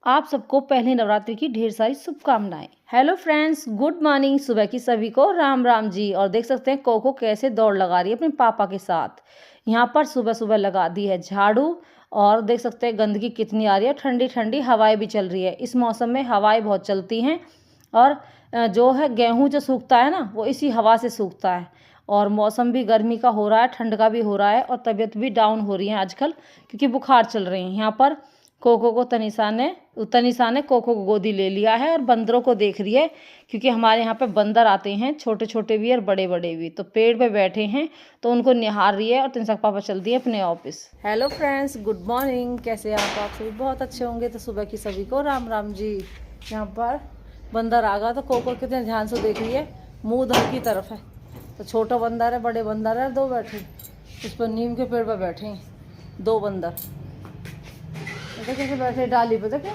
आप सबको पहले नवरात्रि की ढेर सारी शुभकामनाएं। Hello friends, good morning. सुबह की सभी को राम राम जी। और देख सकते हैं कोको कैसे दौड़ लगा रही है अपने पापा के साथ। यहाँ पर सुबह सुबह लगा दी है झाड़ू। और देख सकते हैं गंदगी कितनी आ रही है, ठंडी ठंडी हवाएं भी चल रही है। इस मौसम में हवाएं बहुत चलती हैं। और जो है गेहूं जो सूखता है ना, वो इसी हवा से सूखता है। और मौसम भी गर्मी का हो रहा है, ठंड का भी हो रहा है, और तबीयत भी डाउन हो रही है आजकल, क्योंकि बुखार चल रहे हैं। यहाँ पर कोको को तनिषा ने कोको को गोदी ले लिया है और बंदरों को देख रही है, क्योंकि हमारे यहाँ पे बंदर आते हैं, छोटे छोटे भी और बड़े बड़े भी। तो पेड़ पे बैठे हैं तो उनको निहार रही है। और तनिषा का पापा चल दिए अपने office. Hello friends, good morning. कैसे आप सभी बहुत अच्छे होंगे। तो सुबह की सभी को राम राम जी। यहाँ पर बंदर आ गया तो कोको कितने ध्यान से देख रही है, मुँह उधर की तरफ है। तो छोटा बंदर है, बड़े बंदर है, दो बैठे उस पर नीम के पेड़ पर बैठे हैं दो बंदर। कैसे बैठे डाली पे देखो।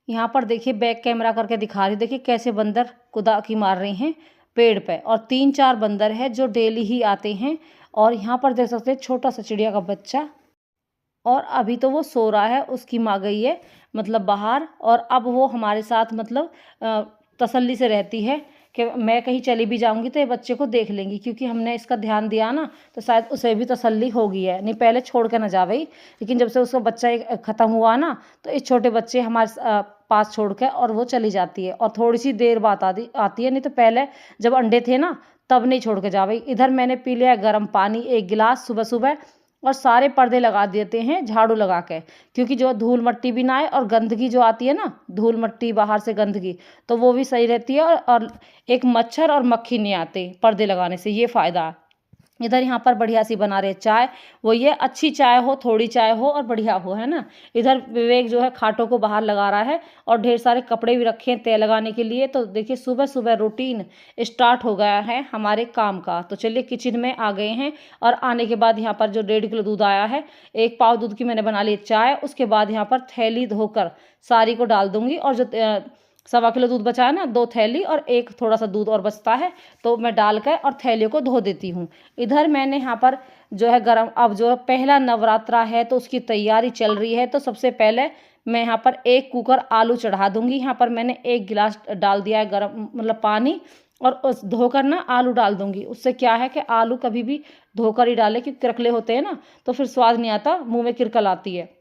यहाँ पर देखिए बैक कैमरा करके दिखा रही, देखिए कैसे बंदर कुदा की मार रहे हैं पेड़ पे। और 3-4 बंदर है जो डेली ही आते हैं। और यहाँ पर देख सकते हैं छोटा सा चिड़िया का बच्चा। और अभी तो वो सो रहा है, उसकी माँ गई है मतलब बाहर। और अब वो हमारे साथ मतलब तसल्ली से रहती है कि मैं कहीं चली भी जाऊंगी तो ये बच्चे को देख लेंगी, क्योंकि हमने इसका ध्यान दिया ना, तो शायद उसे भी तसल्ली हो गई है। नहीं पहले छोड़ के ना जावे, लेकिन जब से उसका बच्चा एक ख़त्म हुआ ना, तो इस छोटे बच्चे हमारे पास छोड़ के और वो चली जाती है। और थोड़ी सी देर बाद आती है, नहीं तो पहले जब अंडे थे ना तब नहीं छोड़ के जावे। इधर मैंने पी लिया गर्म पानी 1 गिलास सुबह सुबह। और सारे पर्दे लगा देते हैं झाड़ू लगा के, क्योंकि जो धूल मट्टी भी ना आए, और गंदगी जो आती है ना, धूल मट्टी बाहर से गंदगी, तो वो भी सही रहती है। और एक मच्छर और मक्खी नहीं आते पर्दे लगाने से, ये फ़ायदा है। इधर यहाँ पर बढ़िया सी बना रहे चाय। वो ये अच्छी चाय हो, थोड़ी चाय हो और बढ़िया हो, है ना। इधर विवेक जो है खाटों को बाहर लगा रहा है। और ढेर सारे कपड़े भी रखे हैं तय लगाने के लिए। तो देखिए सुबह सुबह रूटीन स्टार्ट हो गया है हमारे काम का। तो चलिए किचन में आ गए हैं। और आने के बाद यहाँ पर जो 1.5 किलो दूध आया है, 1 पाव दूध की मैंने बना ली चाय। उसके बाद यहाँ पर थैली धोकर सारी को डाल दूंगी। और जो 1.25 किलो दूध बचा है ना, 2 थैली और एक थोड़ा सा दूध और बचता है, तो मैं डाल कर और थैलियों को धो देती हूँ। इधर मैंने यहाँ पर जो है गरम, अब जो है पहला नवरात्रा है तो उसकी तैयारी चल रही है। तो सबसे पहले मैं यहाँ पर 1 कुकर आलू चढ़ा दूंगी। यहाँ पर मैंने 1 गिलास डाल दिया है गरम मतलब पानी। और उस धोकर ना आलू डाल दूंगी। उससे क्या है कि आलू कभी भी धोकर ही डालें, क्योंकि किरकले होते हैं ना, तो फिर स्वाद नहीं आता, मुंह में किरकल आती है।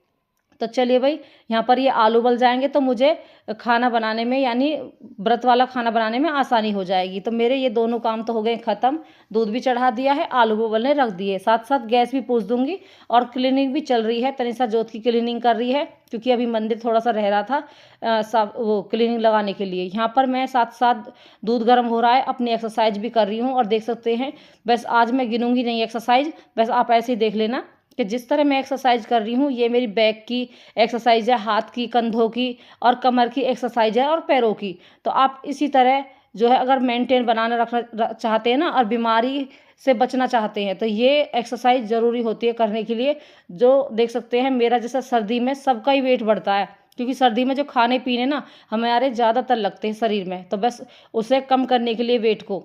तो चलिए भाई, यहाँ पर ये आलू उबल जाएंगे तो मुझे खाना बनाने में, यानी व्रत वाला खाना बनाने में आसानी हो जाएगी। तो मेरे ये दोनों काम तो हो गए ख़त्म। दूध भी चढ़ा दिया है, आलू भी उबलने रख दिए, साथ साथ गैस भी पूछ दूंगी। और क्लीनिंग भी चल रही है, तनिषा जोत की क्लीनिंग कर रही है, क्योंकि अभी मंदिर थोड़ा सा रह रहा था सब वो क्लीनिंग लगाने के लिए। यहाँ पर मैं साथ साथ दूध गर्म हो रहा है, अपनी एक्सरसाइज भी कर रही हूँ। और देख सकते हैं, बस आज मैं गिनूंगी नहीं एक्सरसाइज, बस आप ऐसे ही देख लेना कि जिस तरह मैं एक्सरसाइज कर रही हूँ, ये मेरी बैक की एक्सरसाइज है, हाथ की, कंधों की और कमर की एक्सरसाइज है, और पैरों की। तो आप इसी तरह जो है अगर मेंटेन बनाना रखना चाहते हैं ना, और बीमारी से बचना चाहते हैं, तो ये एक्सरसाइज ज़रूरी होती है करने के लिए। जो देख सकते हैं मेरा जैसा सर्दी में सबका ही वेट बढ़ता है, क्योंकि सर्दी में जो खाने पीने ना हमारे ज़्यादातर लगते हैं शरीर में, तो बस उसे कम करने के लिए वेट को।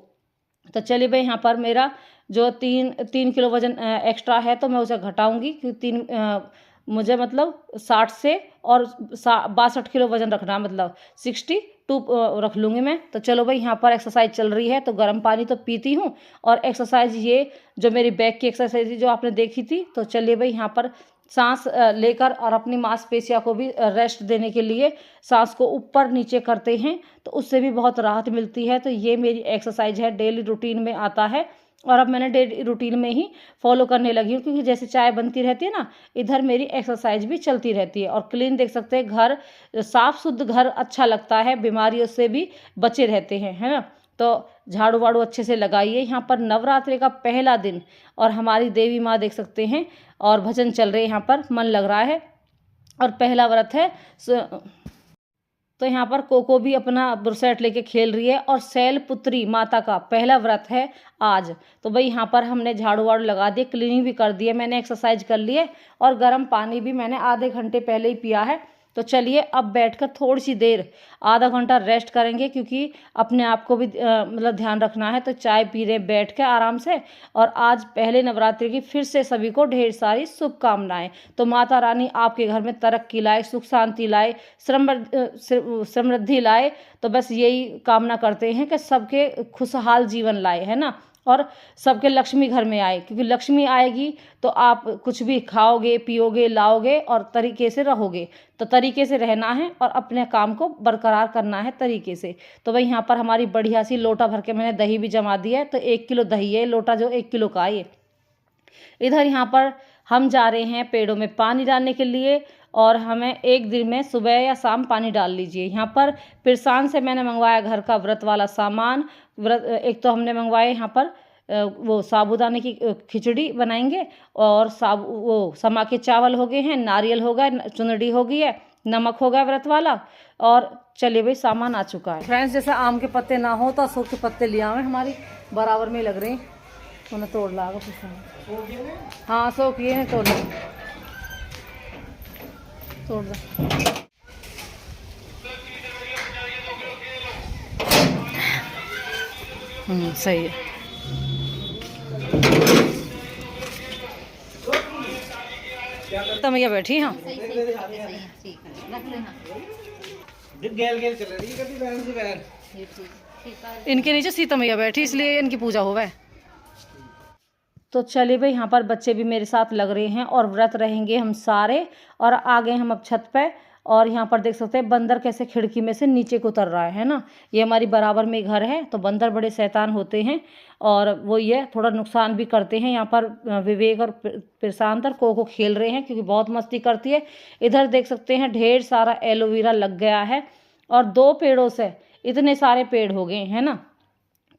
तो चलिए भाई, यहाँ पर मेरा जो 3 किलो वजन एक्स्ट्रा है, तो मैं उसे घटाऊंगी, क्योंकि मुझे मतलब 60 से और 62 किलो वजन रखना है, मतलब 62 रख लूँगी मैं। तो चलो भाई, यहाँ पर एक्सरसाइज चल रही है तो गर्म पानी तो पीती हूँ। और एक्सरसाइज ये जो मेरी बैक की एक्सरसाइज जो आपने देखी थी, तो चलिए भाई यहाँ पर सांस लेकर और अपनी मांसपेशियों को भी रेस्ट देने के लिए सांस को ऊपर नीचे करते हैं, तो उससे भी बहुत राहत मिलती है। तो ये मेरी एक्सरसाइज है, डेली रूटीन में आता है। और अब मैंने डेली रूटीन में ही फॉलो करने लगी हूँ, क्योंकि जैसे चाय बनती रहती है ना, इधर मेरी एक्सरसाइज भी चलती रहती है। और क्लीन देख सकते हैं, घर साफ शुद्ध घर अच्छा लगता है, बीमारियों से भी बचे रहते हैं, है ना। तो झाड़ू वाड़ू अच्छे से लगाइए। यहाँ पर नवरात्रि का पहला दिन, और हमारी देवी माँ देख सकते हैं, और भजन चल रहे हैं, यहाँ पर मन लग रहा है। और पहला व्रत है, तो यहाँ पर कोको भी अपना ब्रुसेट लेके खेल रही है। और शैलपुत्री माता का पहला व्रत है आज। तो भाई यहाँ पर हमने झाड़ू वाड़ू लगा दिए, क्लीनिंग भी कर दी है, मैंने एक्सरसाइज कर ली है। और गर्म पानी भी मैंने आधे घंटे पहले ही पिया है, तो चलिए अब बैठकर थोड़ी सी देर आधा घंटा रेस्ट करेंगे, क्योंकि अपने आप को भी मतलब ध्यान रखना है। तो चाय पी रहे बैठ के आराम से। और आज पहले नवरात्रि की फिर से सभी को ढेर सारी शुभकामनाएं। तो माता रानी आपके घर में तरक्की लाए, सुख शांति लाए, समृद्धि लाए। तो बस यही कामना करते हैं कि सबके खुशहाल जीवन लाए, है ना, और सबके लक्ष्मी घर में आए, क्योंकि लक्ष्मी आएगी तो आप कुछ भी खाओगे, पियोगे, लाओगे और तरीके से रहोगे। तो तरीके से रहना है और अपने काम को बरकरार करना है तरीके से। तो भाई यहाँ पर हमारी बढ़िया सी लोटा भर के मैंने दही भी जमा दिया है। तो 1 किलो दही है, लोटा जो 1 किलो का है। इधर यहाँ पर हम जा रहे हैं पेड़ों में पानी डालने के लिए, और हमें एक दिन में सुबह या शाम पानी डाल लीजिए। यहाँ पर पिरसान से मैंने मंगवाया घर का व्रत वाला सामान। एक तो हमने मंगवाए यहाँ पर वो साबूदाने की खिचड़ी बनाएंगे, और वो समा के चावल हो गए हैं, नारियल हो गया, चुनरी हो गई है, नमक हो गया व्रत वाला। और चलिए भाई सामान आ चुका है। फ्रेंड्स, जैसे आम के पत्ते ना हो तो अशोक के पत्ते ले आवे, हमारी बराबर में लग रहे हैं। तो तोड़ लागा कुछ। हाँ, अशोक ये है, तोड़ तोड़ दो। सही है। तो मैया बैठी। हाँ, इनके नीचे सीता मैया बैठी, इसलिए इनकी पूजा हो है। तो चलिए भाई, यहाँ पर बच्चे भी मेरे साथ लग रहे हैं और व्रत रहेंगे हम सारे। और आ गए हम अब छत पे। और यहाँ पर देख सकते हैं बंदर कैसे खिड़की में से नीचे को उतर रहा है ना। ये हमारी बराबर में घर है, तो बंदर बड़े शैतान होते हैं और वो ये थोड़ा नुकसान भी करते हैं। यहाँ पर विवेक और प्रशांत और कोको खेल रहे हैं, क्योंकि बहुत मस्ती करती है। इधर देख सकते हैं ढेर सारा एलोवेरा लग गया है, और 2 पेड़ों से इतने सारे पेड़ हो गए हैं ना।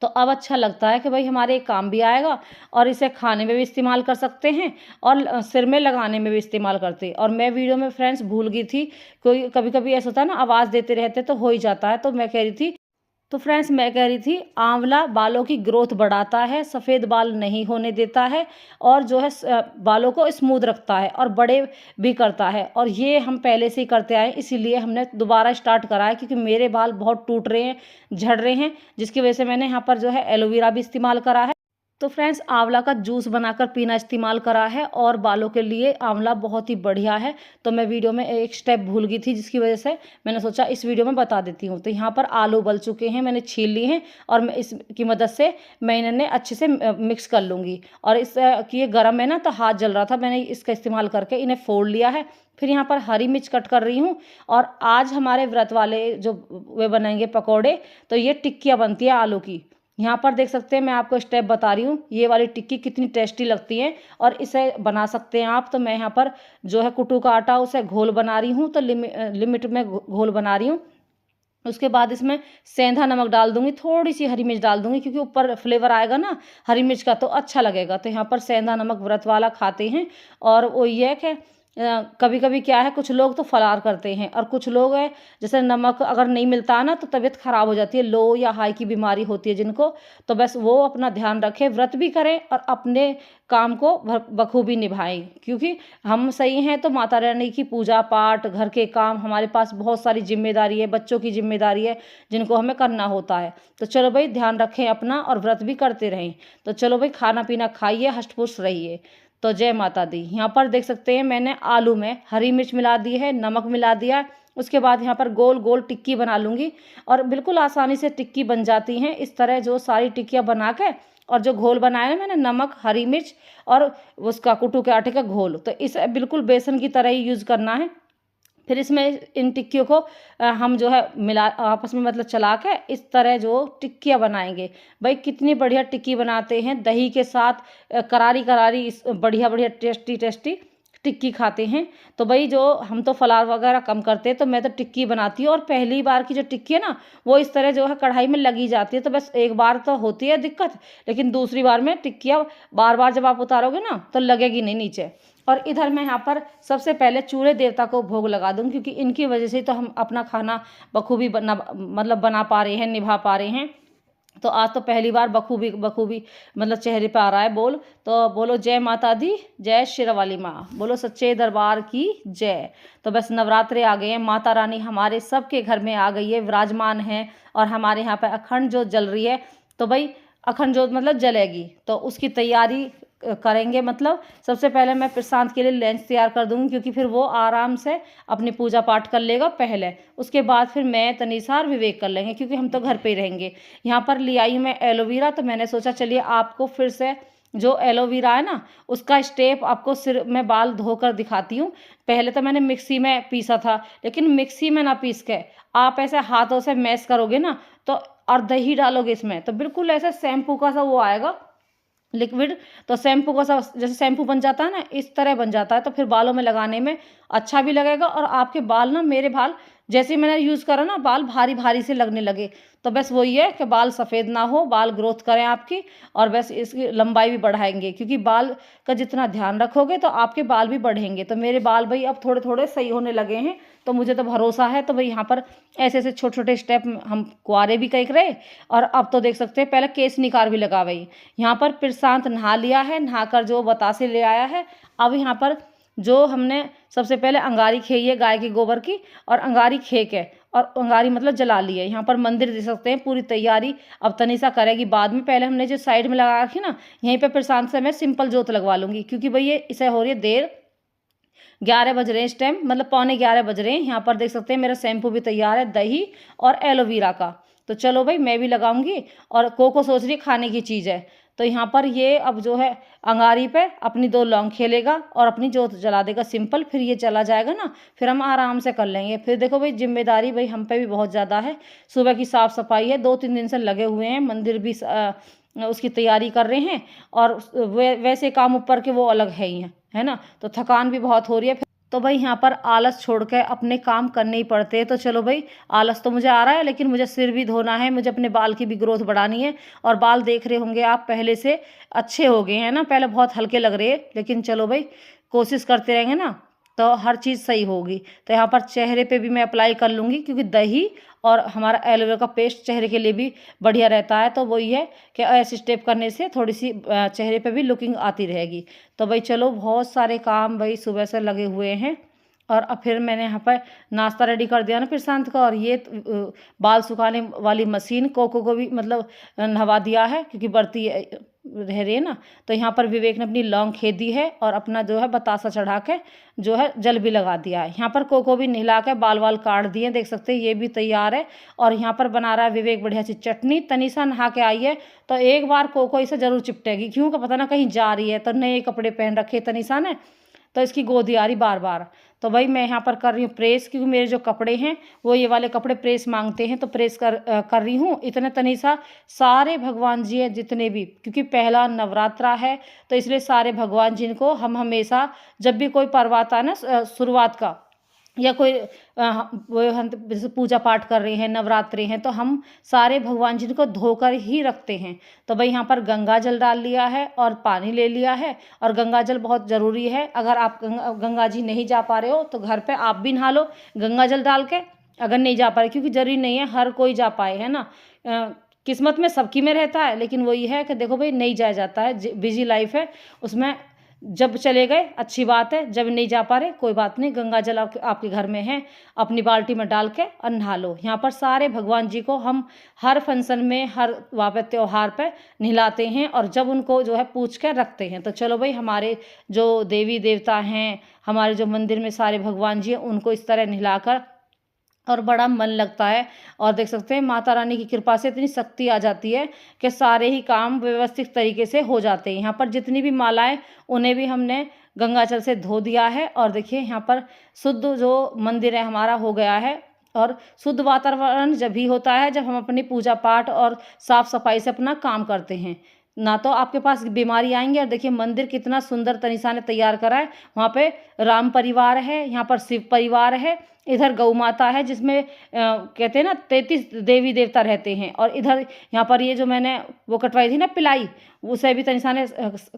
तो अब अच्छा लगता है कि भाई हमारे एक काम भी आएगा, और इसे खाने में भी इस्तेमाल कर सकते हैं और सिर में लगाने में भी इस्तेमाल करते हैं। और मैं वीडियो में फ्रेंड्स भूल गई थी, कोई कभी कभी ऐसा होता है ना, आवाज़ देते रहते तो हो ही जाता है। तो मैं कह रही थी आंवला बालों की ग्रोथ बढ़ाता है, सफ़ेद बाल नहीं होने देता है, और जो है बालों को स्मूथ रखता है और बड़े भी करता है। और ये हम पहले से ही करते आए, इसीलिए हमने दोबारा स्टार्ट करा है, क्योंकि मेरे बाल बहुत टूट रहे हैं, झड़ रहे हैं, जिसकी वजह से मैंने यहाँ पर जो है एलोवेरा भी इस्तेमाल करा है। तो फ्रेंड्स, आंवला का जूस बनाकर पीना इस्तेमाल करा है, और बालों के लिए आंवला बहुत ही बढ़िया है। तो मैं वीडियो में एक स्टेप भूल गई थी, जिसकी वजह से मैंने सोचा इस वीडियो में बता देती हूँ। तो यहाँ पर आलू उबल चुके हैं, मैंने छील लिए हैं, और मैं इसकी मदद से मैं इन्हें अच्छे से मिक्स कर लूँगी। और इस कि ये गर्म है ना, तो हाथ जल रहा था, मैंने इसका इस्तेमाल करके इन्हें फोड़ लिया है। फिर यहाँ पर हरी मिर्च कट कर रही हूँ। और आज हमारे व्रत वाले जो वे बनाएंगे पकौड़े, तो ये टिक्कियाँ बनती है आलू की। यहाँ पर देख सकते हैं, मैं आपको स्टेप बता रही हूँ, ये वाली टिक्की कितनी टेस्टी लगती है, और इसे बना सकते हैं आप। तो मैं यहाँ पर जो है कुट्टू का आटा उसे घोल बना रही हूँ, तो लिमिट में घोल बना रही हूँ। उसके बाद इसमें सेंधा नमक डाल दूंगी, थोड़ी सी हरी मिर्च डाल दूंगी, क्योंकि ऊपर फ्लेवर आएगा ना हरी मिर्च का, तो अच्छा लगेगा। तो यहाँ पर सेंधा नमक व्रत वाला खाते हैं। और वो ये है कि कभी कभी क्या है, कुछ लोग तो फलार करते हैं, और कुछ लोग है जैसे नमक अगर नहीं मिलता है ना, तो तबीयत खराब हो जाती है, लो या हाई की बीमारी होती है जिनको। तो बस वो अपना ध्यान रखें, व्रत भी करें और अपने काम को बखूबी निभाएं, क्योंकि हम सही हैं तो माता रानी की पूजा पाठ, घर के काम, हमारे पास बहुत सारी जिम्मेदारी है, बच्चों की जिम्मेदारी है, जिनको हमें करना होता है। तो चलो भाई, ध्यान रखें अपना और व्रत भी करते रहें। तो चलो भाई, खाना पीना खाइए, हष्ट-पुष्ट रहिए। तो जय माता दी। यहाँ पर देख सकते हैं, मैंने आलू में हरी मिर्च मिला दी है, नमक मिला दिया। उसके बाद यहाँ पर गोल गोल टिक्की बना लूँगी, और बिल्कुल आसानी से टिक्की बन जाती हैं। इस तरह जो सारी टिक्कियाँ बना के, और जो घोल बनाया है मैंने, नमक, हरी मिर्च और उसका कुट्टू के आटे का घोल, तो इसे बिल्कुल बेसन की तरह ही यूज़ करना है। फिर इसमें इन टिक्कियों को हम जो है मिला आपस में, मतलब चला के इस तरह जो टिक्कियाँ बनाएंगे। भाई कितनी बढ़िया टिक्की बनाते हैं, दही के साथ करारी करारी, इस बढ़िया बढ़िया टेस्टी टेस्टी टिक्की खाते हैं। तो भाई जो हम तो फलार वगैरह कम करते हैं, तो मैं तो टिक्की बनाती हूँ। और पहली बार की जो टिक्की है ना, वो इस तरह जो है कढ़ाई में लगी जाती है, तो बस एक बार तो होती है दिक्कत, लेकिन दूसरी बार में टिक्कियाँ बार बार जब आप उतारोगे ना, तो लगेगी नहीं नीचे। और इधर मैं यहाँ पर सबसे पहले चूल्हे देवता को भोग लगा दूँ, क्योंकि इनकी वजह से तो हम अपना खाना बखूबी बना पा रहे हैं, निभा पा रहे हैं। तो आज तो पहली बार बखूबी बखूबी मतलब चेहरे पे आ रहा है बोल। तो बोलो जय माता दी, जय शेरावाली माँ, बोलो सच्चे दरबार की जय। तो बस नवरात्रे आ गए हैं, माता रानी हमारे सबके घर में आ गई है, विराजमान है और हमारे यहाँ पे अखंड ज्योत जल रही है। तो भाई अखंड ज्योत मतलब जलेगी, तो उसकी तैयारी करेंगे। मतलब सबसे पहले मैं प्रशांत के लिए लंच तैयार कर दूंगी, क्योंकि फिर वो आराम से अपनी पूजा पाठ कर लेगा पहले। उसके बाद फिर मैं, तनीषा और विवेक कर लेंगे, क्योंकि हम तो घर पे ही रहेंगे। यहाँ पर ले आई मैं एलोवेरा, तो मैंने सोचा चलिए आपको फिर से जो एलोवेरा है ना, उसका स्टेप आपको सिर में बाल धोकर दिखाती हूँ। पहले तो मैंने मिक्सी में पीसा था, लेकिन मिक्सी में ना पीस के आप ऐसे हाथों से मैश करोगे ना, तो और दही डालोगे इसमें, तो बिल्कुल ऐसे शैम्पू का सा वो आएगा लिक्विड। तो शैम्पू का सा जैसे शैम्पू बन जाता है ना, इस तरह बन जाता है। तो फिर बालों में लगाने में अच्छा भी लगेगा, और आपके बाल ना, मेरे बाल जैसे मैंने यूज़ करा ना, बाल भारी भारी से लगने लगे। तो बस वही है कि बाल सफ़ेद ना हो, बाल ग्रोथ करें आपकी, और बस इसकी लंबाई भी बढ़ाएंगे, क्योंकि बाल का जितना ध्यान रखोगे तो आपके बाल भी बढ़ेंगे। तो मेरे बाल भाई अब थोड़े थोड़े सही होने लगे हैं, तो मुझे तो भरोसा है। तो भाई यहाँ पर ऐसे ऐसे छोटे छोटे स्टेप हम कुआरे भी कह रहे, और अब तो देख सकते हैं पहले केस निकार भी लगा भाई। यहाँ पर प्रशांत नहा लिया है, नहाकर जो बतासे ले आया है। अब यहाँ पर जो हमने सबसे पहले अंगारी खेई है गाय के गोबर की, और अंगारी खे के और अंगारी मतलब जला ली है। यहाँ पर मंदिर देख सकते हैं, पूरी तैयारी अब तनीषा करेगी बाद में। पहले हमने जो साइड में लगा रखी ना, यहीं पे प्रशांत से मैं सिंपल जोत लगवा लूंगी, क्योंकि भाई ये इसे हो रही है देर। 11 बज रहे हैं इस टाइम, मतलब पौने 11 बज रहे हैं। यहाँ पर देख सकते हैं मेरा शैम्पू भी तैयार है, दही और एलोवेरा का। तो चलो भाई मैं भी लगाऊंगी, और कोको सोच रही है खाने की चीज़ है। तो यहाँ पर ये अब जो है अंगारी पे अपनी 2 लौंग खेलेगा और अपनी जोत जला देगा सिंपल। फिर ये चला जाएगा ना, फिर हम आराम से कर लेंगे। फिर देखो भाई जिम्मेदारी भाई हम पे भी बहुत ज़्यादा है। सुबह की साफ़ सफाई है, 2-3 दिन से लगे हुए हैं, मंदिर भी उसकी तैयारी कर रहे हैं, और वैसे काम ऊपर के वो अलग है ही हैं, है ना। तो थकान भी बहुत हो रही है। तो भाई यहाँ पर आलस छोड़ के अपने काम करने ही पड़ते हैं। तो चलो भाई, आलस तो मुझे आ रहा है, लेकिन मुझे सिर भी धोना है, मुझे अपने बाल की भी ग्रोथ बढ़ानी है। और बाल देख रहे होंगे आप पहले से अच्छे हो गए हैं ना, पहले बहुत हल्के लग रहे हैं, लेकिन चलो भाई कोशिश करते रहेंगे ना, तो हर चीज़ सही होगी। तो यहाँ पर चेहरे पे भी मैं अप्लाई कर लूँगी, क्योंकि दही और हमारा एलोवेरा का पेस्ट चेहरे के लिए भी बढ़िया रहता है। तो वही है कि ऐसे स्टेप करने से थोड़ी सी चेहरे पे भी लुकिंग आती रहेगी। तो भाई चलो, बहुत सारे काम भाई सुबह से लगे हुए हैं। और अब फिर मैंने यहाँ पर नाश्ता रेडी कर दिया ना प्रशांत का, और ये बाल सुखाने वाली मशीन कोको को भी मतलब नहवा दिया है, क्योंकि बढ़ती रह रही है ना। तो यहाँ पर विवेक ने अपनी लौंग खेदी है, और अपना जो है बतासा चढ़ा के जो है जल भी लगा दिया है। यहाँ पर कोको भी नहला के बाल वाल काट दिए, देख सकते हैं ये भी तैयार है। और यहाँ पर बना रहा है विवेक बढ़िया सी चटनी। तनीषा नहा के आई है, तो एक बार कोको इसे जरूर चिपटेगी, क्यों का पता ना कहीं जा रही है। तो नए कपड़े पहन रखे तनीषा ने, तो इसकी गोदी आ रही बार बार। तो भाई मैं यहाँ पर कर रही हूँ प्रेस, क्योंकि मेरे जो कपड़े हैं वो ये वाले कपड़े प्रेस मांगते हैं, तो प्रेस कर रही हूँ। इतने तनीषा सारे भगवान जी हैं जितने भी, क्योंकि पहला नवरात्रा है, तो इसलिए सारे भगवान जी को हम हमेशा जब भी कोई पर्व आता है ना शुरुआत का, या कोई वो हम जैसे पूजा पाठ कर रहे हैं, नवरात्रे हैं, तो हम सारे भगवान जी को धोकर ही रखते हैं। तो भाई यहाँ पर गंगा जल डाल लिया है और पानी ले लिया है, और गंगा जल बहुत ज़रूरी है। अगर आप गंगा जी नहीं जा पा रहे हो तो घर पे आप भी नहा लो गंगा जल डाल के, अगर नहीं जा पा रहे, क्योंकि ज़रूरी नहीं है हर कोई जा पाए, है ना। किस्मत में सबकी में रहता है, लेकिन वही है कि देखो भाई नहीं जाया जाता है, बिजी लाइफ है उसमें। जब चले गए अच्छी बात है, जब नहीं जा पा रहे कोई बात नहीं, गंगा जल आपके घर में है, अपनी बाल्टी में डाल के और नहा लो। यहाँ पर सारे भगवान जी को हम हर फंक्शन में, हर वहाँ पे त्यौहार पे नहलाते हैं, और जब उनको जो है पूछ कर रखते हैं। तो चलो भाई, हमारे जो देवी देवता हैं, हमारे जो मंदिर में सारे भगवान जी हैं, उनको इस तरह नहलाकर और बड़ा मन लगता है। और देख सकते हैं माता रानी की कृपा से इतनी शक्ति आ जाती है कि सारे ही काम व्यवस्थित तरीके से हो जाते हैं। यहाँ पर जितनी भी मालाएं, उन्हें भी हमने गंगाजल से धो दिया है। और देखिए यहाँ पर शुद्ध जो मंदिर है हमारा हो गया है। और शुद्ध वातावरण जब भी होता है जब हम अपनी पूजा पाठ और साफ सफाई से अपना काम करते हैं, ना तो आपके पास बीमारी आएंगे। और देखिए मंदिर कितना सुंदर तनिषा ने तैयार करा है। वहाँ पे राम परिवार है, यहाँ पर शिव परिवार है, इधर गौ माता है जिसमें कहते हैं ना 33 देवी देवता रहते हैं। और इधर यहाँ पर ये जो मैंने वो कटवाई थी ना पिलाई, उसे भी तनिषा ने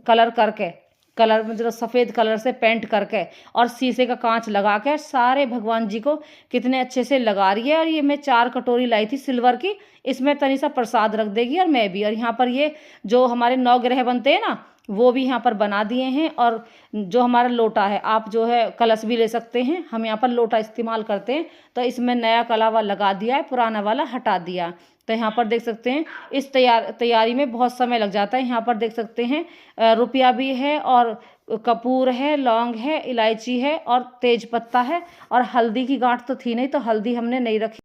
कलर करके कलर मतलब सफ़ेद कलर से पेंट करके और शीशे का कांच लगा के सारे भगवान जी को कितने अच्छे से लगा रही है। और ये मैं 4 कटोरी लाई थी सिल्वर की, इसमें तनिसा प्रसाद रख देगी और मैं भी। और यहाँ पर ये जो हमारे 9 ग्रह बनते हैं ना, वो भी यहाँ पर बना दिए हैं। और जो हमारा लोटा है, आप जो है कलश भी ले सकते हैं, हम यहाँ पर लोटा इस्तेमाल करते हैं। तो इसमें नया कलावा लगा दिया है, पुराना वाला हटा दिया। तो यहाँ पर देख सकते हैं इस तैयारी में बहुत समय लग जाता है। यहाँ पर देख सकते हैं रुपया भी है और कपूर है, लौंग है, इलायची है और तेज पत्ता है। और हल्दी की गांठ तो थी नहीं, तो हल्दी हमने नहीं रखी।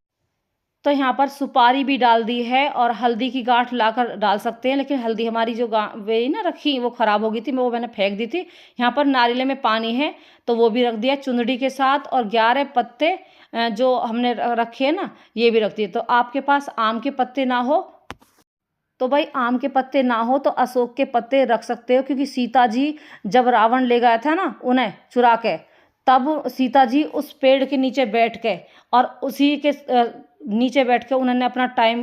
तो यहाँ पर सुपारी भी डाल दी है और हल्दी की गांठ लाकर डाल सकते हैं, लेकिन हल्दी हमारी जो वे ना रखी वो ख़राब हो गई थी, वो मैंने फेंक दी थी। यहाँ पर नारियल में पानी है तो वो भी रख दिया चुंदड़ी के साथ। और 11 पत्ते जो हमने रखे हैं ना, ये भी रख दिए। तो आपके पास आम के पत्ते ना हो तो भाई आम के पत्ते ना हो तो अशोक के पत्ते रख सकते हो, क्योंकि सीता जी जब रावण ले गया था ना उन्हें चुरा के, तब सीता जी उस पेड़ के नीचे बैठ के और उसी के नीचे बैठ के उन्होंने अपना टाइम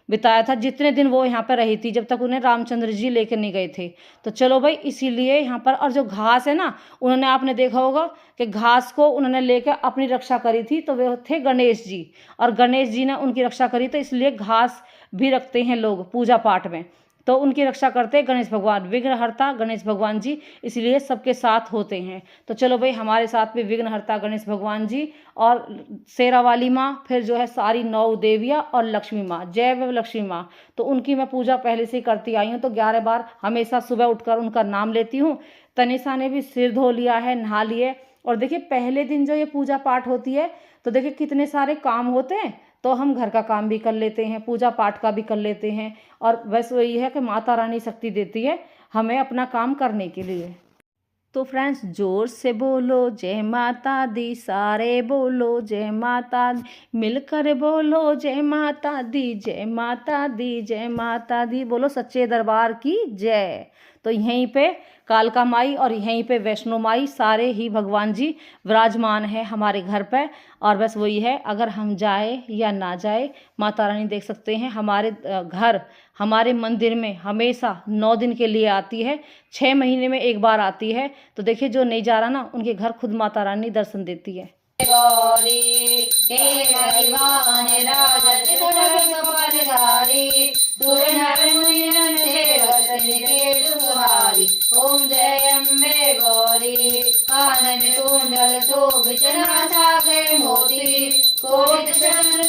बिताया था, जितने दिन वो यहाँ पर रही थी, जब तक उन्हें रामचंद्र जी लेकर नहीं गए थे। तो चलो भाई, इसीलिए यहाँ पर। और जो घास है ना, उन्होंने आपने देखा होगा कि घास को उन्होंने लेकर अपनी रक्षा करी थी, तो वे थे गणेश जी, और गणेश जी ने उनकी रक्षा करी। तो इसलिए घास भी रखते हैं लोग पूजा पाठ में, तो उनकी रक्षा करते हैं गणेश भगवान, विघ्नहर्ता गणेश भगवान जी, इसलिए सबके साथ होते हैं। तो चलो भाई, हमारे साथ भी विघ्नहर्ता गणेश भगवान जी और शेरा वाली माँ, फिर जो है सारी 9 देवियाँ और लक्ष्मी माँ, जय व लक्ष्मी माँ, तो उनकी मैं पूजा पहले से ही करती आई हूँ। तो 11 बार हमेशा सुबह उठकर उनका नाम लेती हूँ। तनिषा ने भी सिर धो लिया है, नहा लिए। और देखिए पहले दिन जो ये पूजा पाठ होती है, तो देखिए कितने सारे काम होते हैं। तो हम घर का काम भी कर लेते हैं, पूजा पाठ का भी कर लेते हैं। और बस वही है कि माता रानी शक्ति देती है हमें अपना काम करने के लिए। तो फ्रेंड्स, जोर से बोलो जय माता दी, सारे बोलो जय माता दी, मिलकर बोलो जय माता दी, जय माता दी, जय माता दी, बोलो सच्चे दरबार की जय। तो यहीं पे कालका माई और यहीं पे वैष्णो माई, सारे ही भगवान जी विराजमान है हमारे घर पे। और बस वही है, अगर हम जाए या ना जाए, माता रानी देख सकते हैं हमारे घर, हमारे मंदिर में हमेशा 9 दिन के लिए आती है, 6 महीने में एक बार आती है। तो देखिए जो नहीं जा रहा ना, उनके घर खुद माता रानी दर्शन देती है। गौरी के हरिवान राजत ओम जय अम्बे गौरी, कानन कुंडल शोभित नासाग्र मोती, कोटित चंद्र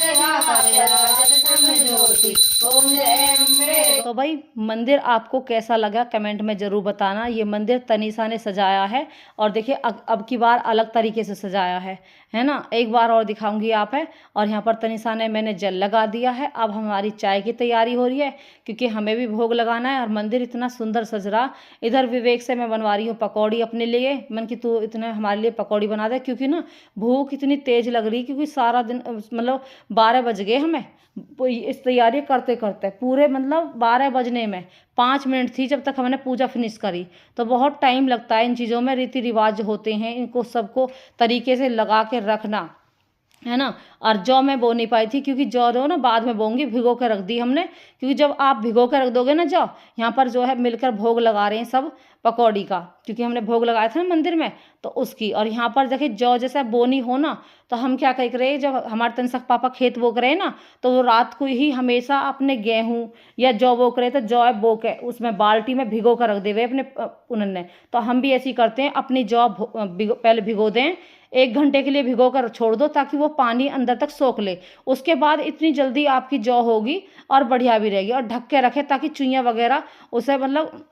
ज्योति, ओम जय अम्बे। तो भाई मंदिर आपको कैसा लगा कमेंट में ज़रूर बताना। ये मंदिर तनिषा ने सजाया है, और देखिए अब की बार अलग तरीके से सजाया है ना। एक बार और दिखाऊंगी आप है। और यहाँ पर तनिषा ने, मैंने जल लगा दिया है। अब हमारी चाय की तैयारी हो रही है, क्योंकि हमें भी भोग लगाना है। और मंदिर इतना सुंदर सज रहा। इधर विवेक से मैं बनवा रही हूँ पकौड़ी अपने लिए। मन की तू इतने हमारे लिए पकौड़ी बना दे, क्योंकि ना भूख इतनी तेज लग रही, क्योंकि सारा दिन मतलब 12 बज गए हमें इस तैयारी करते करते। पूरे मतलब 12 बजने में 5 मिनट थी जब तक हमने पूजा फिनिश करी। तो बहुत टाइम लगता है इन चीज़ों में, रीति रिवाज होते हैं, इनको सबको तरीके से लगा के रखना है ना। और जौ मैं बो नहीं पाई थी, क्योंकि जौ जो ना बाद में बोऊंगी, भिगो के रख दी हमने। क्योंकि जब आप भिगो के रख दोगे ना जौ, यहाँ पर जो है मिलकर भोग लगा रहे हैं सब पकौड़ी का, क्योंकि हमने भोग लगाया था ना मंदिर में, तो उसकी। और यहाँ पर देखिए जौ जैसा बोनी हो ना, तो हम क्या कह रहे हैं, जब हमारे तनिषा पापा खेत बोक रहे हैं ना, तो वो रात को ही हमेशा अपने गेहूँ या जौ बोक रहे, तो जौ बो के उसमें बाल्टी में भिगो कर रख दे हुए अपने उन्होंने। तो हम भी ऐसे ही करते हैं, अपनी जौ पहले भिगो दें, 1 घंटे के लिए भिगो कर छोड़ दो, ताकि वो पानी अंदर तक सोख ले। उसके बाद इतनी जल्दी आपकी जौ होगी और बढ़िया भी रहेगी। और ढक के रखें, ताकि चुईयाँ वगैरह उसे मतलब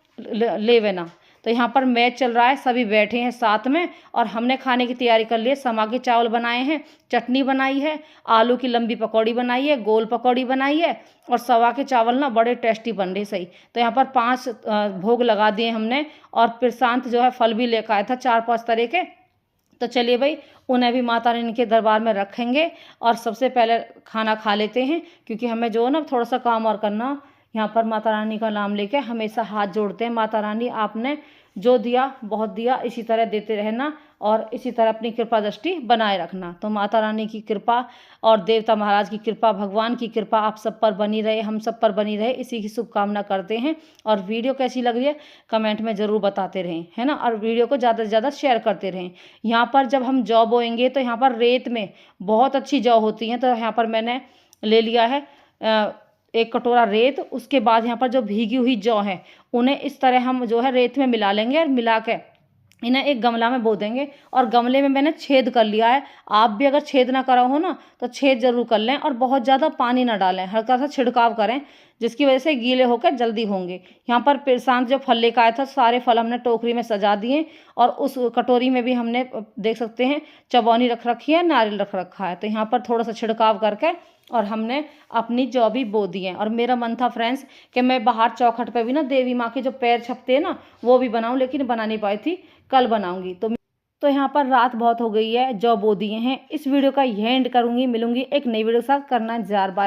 लेवे ना। तो यहाँ पर मैच चल रहा है, सभी बैठे हैं साथ में, और हमने खाने की तैयारी कर ली है। समा के चावल बनाए हैं, चटनी बनाई है, आलू की लंबी पकौड़ी बनाई है, गोल पकौड़ी बनाई है, और सवा के चावल ना बड़े टेस्टी बन रहे सही। तो यहाँ पर 5 भोग लगा दिए हमने। और प्रशांत जो है फल भी लेकर आया था 4-5 तरह के। तो चलिए भाई, उन्हें भी माता रानी के दरबार में रखेंगे। और सबसे पहले खाना खा लेते हैं, क्योंकि हमें जो है ना थोड़ा सा काम और करना। यहाँ पर माता रानी का नाम लेके हमेशा हाथ जोड़ते हैं, माता रानी आपने जो दिया बहुत दिया, इसी तरह देते रहना और इसी तरह अपनी कृपा दृष्टि बनाए रखना। तो माता रानी की कृपा और देवता महाराज की कृपा, भगवान की कृपा आप सब पर बनी रहे, हम सब पर बनी रहे, इसी की शुभकामना करते हैं। और वीडियो कैसी लग रही है कमेंट में ज़रूर बताते रहें, है ना। और वीडियो को ज़्यादा से ज़्यादा शेयर करते रहें। यहाँ पर जब हम जौ बोएंगे तो यहाँ पर रेत में बहुत अच्छी जौ होती हैं। तो यहाँ पर मैंने ले लिया है 1 कटोरा रेत। उसके बाद यहाँ पर जो भीगी हुई जौ है उन्हें इस तरह हम जो है रेत में मिला लेंगे और मिला के इन्हें एक गमला में बो देंगे। और गमले में मैंने छेद कर लिया है। आप भी अगर छेद ना करा हो ना तो छेद जरूर कर लें और बहुत ज़्यादा पानी ना डालें, हल्का सा छिड़काव करें, जिसकी वजह से गीले होकर जल्दी होंगे। यहाँ पर प्रशांत जो फल लेकर आया था सारे फल हमने टोकरी में सजा दिए और उस कटोरी में भी हमने देख सकते हैं चबौनी रख रखी है, नारियल रख रखा है। तो यहाँ पर थोड़ा सा छिड़काव करके और हमने अपनी जौ भी बो दी है। और मेरा मन था फ्रेंड्स कि मैं बाहर चौखट पे भी ना देवी माँ के जो पैर छपते हैं ना वो भी बनाऊं, लेकिन बना नहीं पाई थी, कल बनाऊंगी। तो यहाँ पर रात बहुत हो गई है, जौ बो दिए हैं। इस वीडियो का यह एंड करूंगी, मिलूंगी एक नई वीडियो के साथ। करना इंतजार, बाय।